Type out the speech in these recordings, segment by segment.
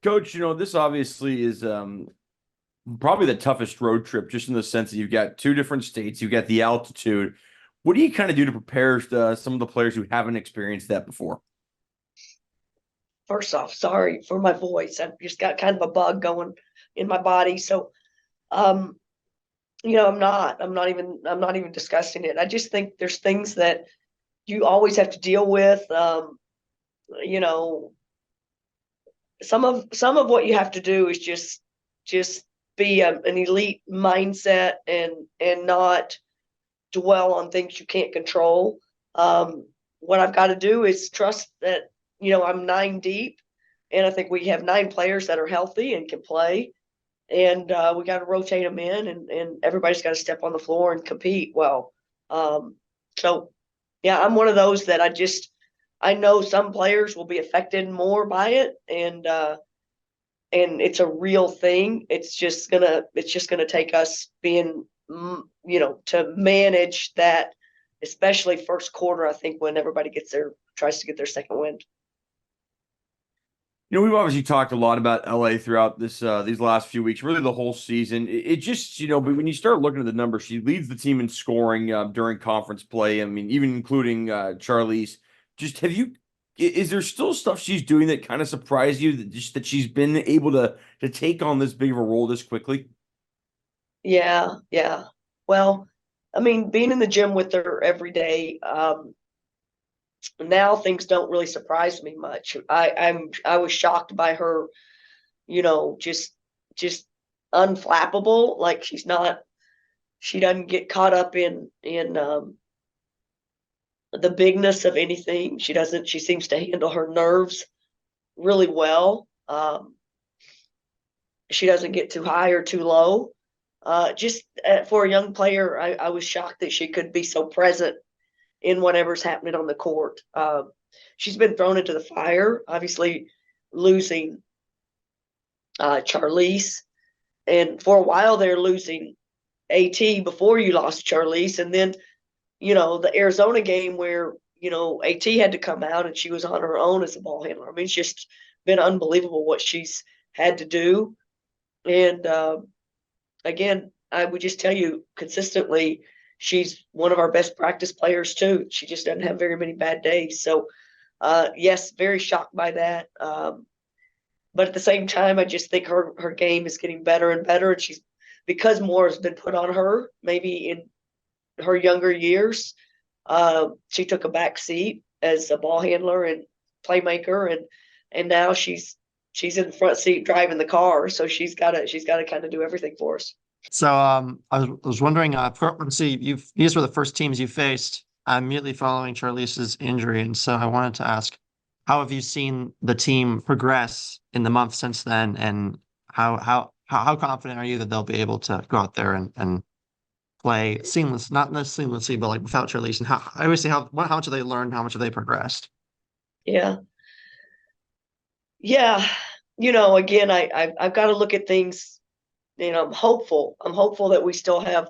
Coach, this obviously is probably the toughest road trip, just in the sense that you've got two different states, you've got the altitude. What do you kind of do to prepare some of the players who haven't experienced that before? First off, sorry for my voice. I've just got kind of a bug going in my body. So, um, I'm not even discussing it. I just think there's things that you always have to deal with. You know, some of what you have to do is just be an elite mindset and not dwell on things you can't control. What I've got to do is trust that, I'm nine deep, and I think we have nine players that are healthy and can play. And we got to rotate them in, and everybody's got to step on the floor and compete well. So, yeah, I'm one of those that I know some players will be affected more by it, and it's a real thing. It's just gonna take us being, to manage that, especially first quarter. I think when everybody tries to get their second wind. We've obviously talked a lot about LA throughout these last few weeks, really the whole season. It just, but when you start looking at the numbers, she leads the team in scoring during conference play. I mean, even including Charlize. Just is there still stuff she's doing that kind of surprised you, that she's been able to take on this big of a role this quickly? Yeah, yeah. Well, I mean, being in the gym with her every day, now things don't really surprise me much. I was shocked by her, just unflappable. Like she doesn't get caught up in the bigness of anything. She seems to handle her nerves really well. She doesn't get too high or too low. Just for a young player, I was shocked that she could be so present in whatever's happening on the court. She's been thrown into the fire, obviously losing Charlize, and for a while they're losing AT before you lost Charlize, and then the Arizona game where AT had to come out and she was on her own as a ball handler. I mean, it's just been unbelievable what she's had to do, and again, I would just tell you consistently, she's one of our best practice players too. She just doesn't have very many bad days. So, yes, very shocked by that. But at the same time, I just think her game is getting better and better, and she's because more has been put on her. Maybe in her younger years, she took a back seat as a ball handler and playmaker, and now she's in the front seat driving the car. So she's got to kind of do everything for us. So I was wondering, see, these were the first teams you faced immediately following Charlize's injury, and so I wanted to ask, how have you seen the team progress in the month since then, and how confident are you that they'll be able to go out there and play not seamlessly, but like without Charlize? And how obviously how much have they learned? How much have they progressed? Yeah, yeah. Again, I've got to look at things. I'm hopeful. I'm hopeful that we still have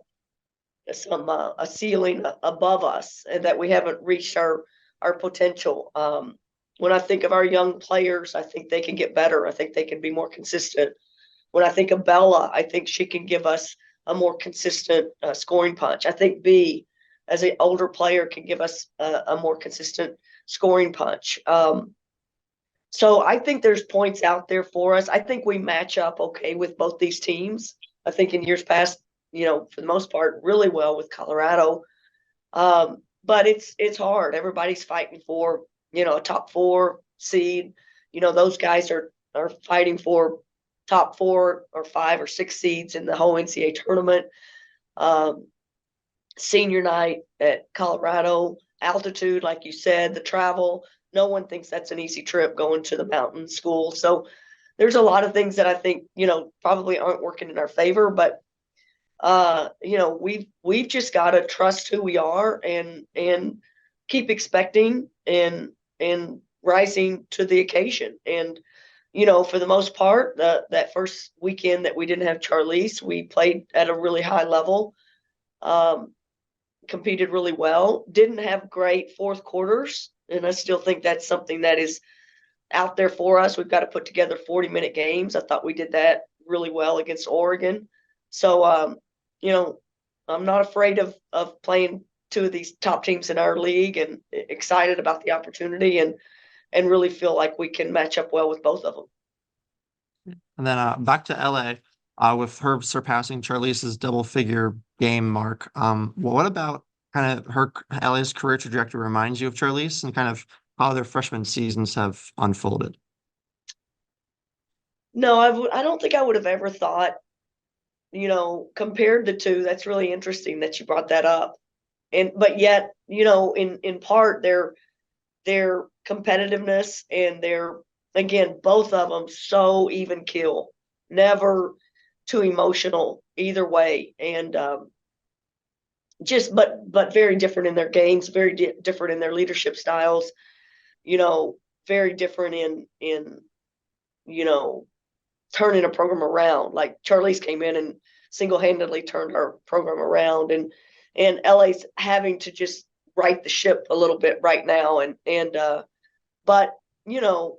some a ceiling above us, and that we haven't reached our potential. When I think of our young players, I think they can get better. I think they can be more consistent. When I think of Bella, I think she can give us a more consistent scoring punch. I think B, as an older player, can give us a more consistent scoring punch. So I think there's points out there for us. I think we match up okay with both these teams. I think in years past, for the most part, really well with Colorado. But it's hard. Everybody's fighting for, a top four seed. Those guys are fighting for top 4 or 5 or 6 seeds in the whole NCAA tournament. Um, Senior night at Colorado, altitude, like you said, the travel. No one thinks that's an easy trip going to the mountain school. So there's a lot of things that I think, probably aren't working in our favor, but we've just got to trust who we are and keep expecting and rising to the occasion. And for the most part, that first weekend that we didn't have Charlize, we played at a really high level, competed really well, didn't have great fourth quarters. And I still think that's something that is out there for us. We've got to put together 40-minute games. I thought we did that really well against Oregon. So, I'm not afraid of playing two of these top teams in our league, and excited about the opportunity, and really feel like we can match up well with both of them. And then back to LA, with her surpassing Charlize's double-figure game mark. What about kind of her LA's career trajectory reminds you of Charlize, and kind of how their freshman seasons have unfolded? No, I don't think I would have ever thought, compared the two. That's really interesting that you brought that up. But yet, in part, their competitiveness and again, both of them so even keel, never too emotional either way. And but very different in their games, very different in their leadership styles, very different in turning a program around. Like Charlize came in and single-handedly turned our program around, and LA's having to just right the ship a little bit right now. But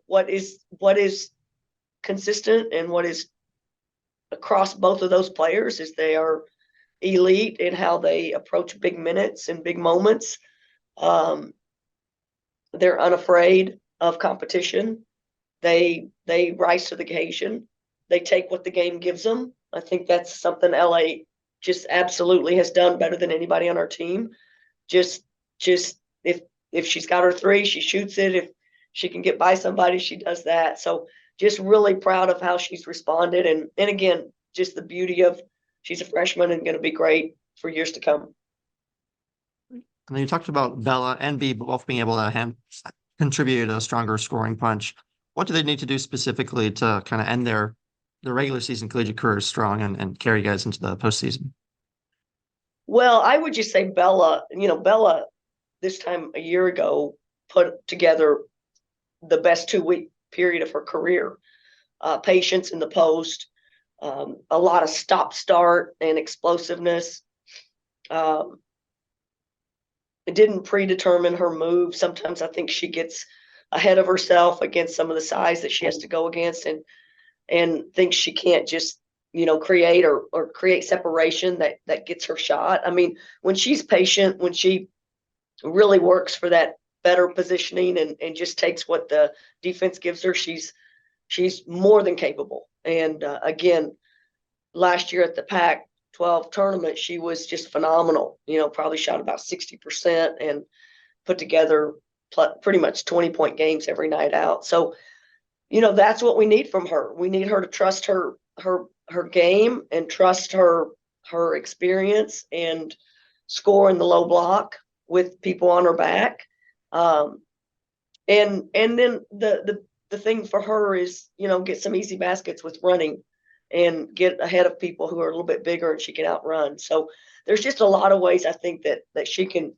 what is consistent and what is across both of those players is they are elite in how they approach big minutes and big moments. They're unafraid of competition. They rise to the occasion. They take what the game gives them. I think that's something LA just absolutely has done better than anybody on our team. Just if she's got her three, she shoots it. If she can get by somebody, she does that. So just really proud of how she's responded. And again, just the beauty of she's a freshman and going to be great for years to come. And then you talked about Bella and B both being able to contribute a stronger scoring punch. What do they need to do specifically to kind of end their regular season collegiate careers strong and carry you guys into the postseason? Well, I would just say Bella, Bella this time a year ago put together the best 2-week period of her career. Patience in the post, a lot of stop-start and explosiveness. It didn't predetermine her move. Sometimes I think she gets ahead of herself against some of the size that she has to go against, and thinks she can't just create or create separation that gets her shot. I mean, when she's patient, when she really works for that better positioning and just takes what the defense gives her, she's more than capable. And again, last year at the Pac-12 tournament, she was just phenomenal. Probably shot about 60% and put together pretty much 20-point games every night out. So, that's what we need from her. We need her to trust her game and trust her experience and score in the low block with people on her back. And then the thing for her is, get some easy baskets with running and get ahead of people who are a little bit bigger and she can outrun. So there's just a lot of ways I think that she can,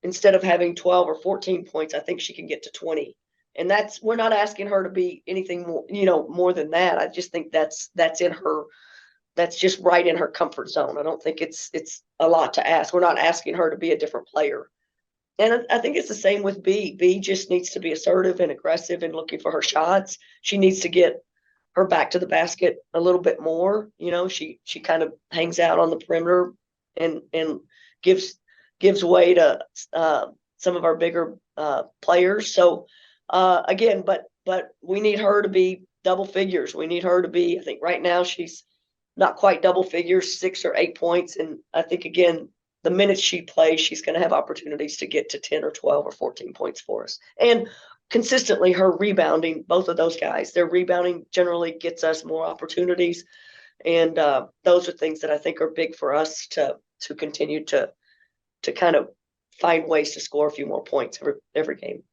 instead of having 12 or 14 points, I think she can get to 20. And we're not asking her to be anything more, more than that. I just think that's in her, that's just right in her comfort zone. I don't think it's a lot to ask. We're not asking her to be a different player. And I think it's the same with B. B just needs to be assertive and aggressive and looking for her shots. She needs to get her back to the basket a little bit more. She kind of hangs out on the perimeter and gives way to some of our bigger players. So again, but we need her to be double figures. We need her to be, I think right now she's not quite double figures, 6 or 8 points. And I think, again, the minutes she plays, she's going to have opportunities to get to 10 or 12 or 14 points for us. And consistently her rebounding, both of those guys, their rebounding generally gets us more opportunities. And those are things that I think are big for us to continue to kind of find ways to score a few more points every game.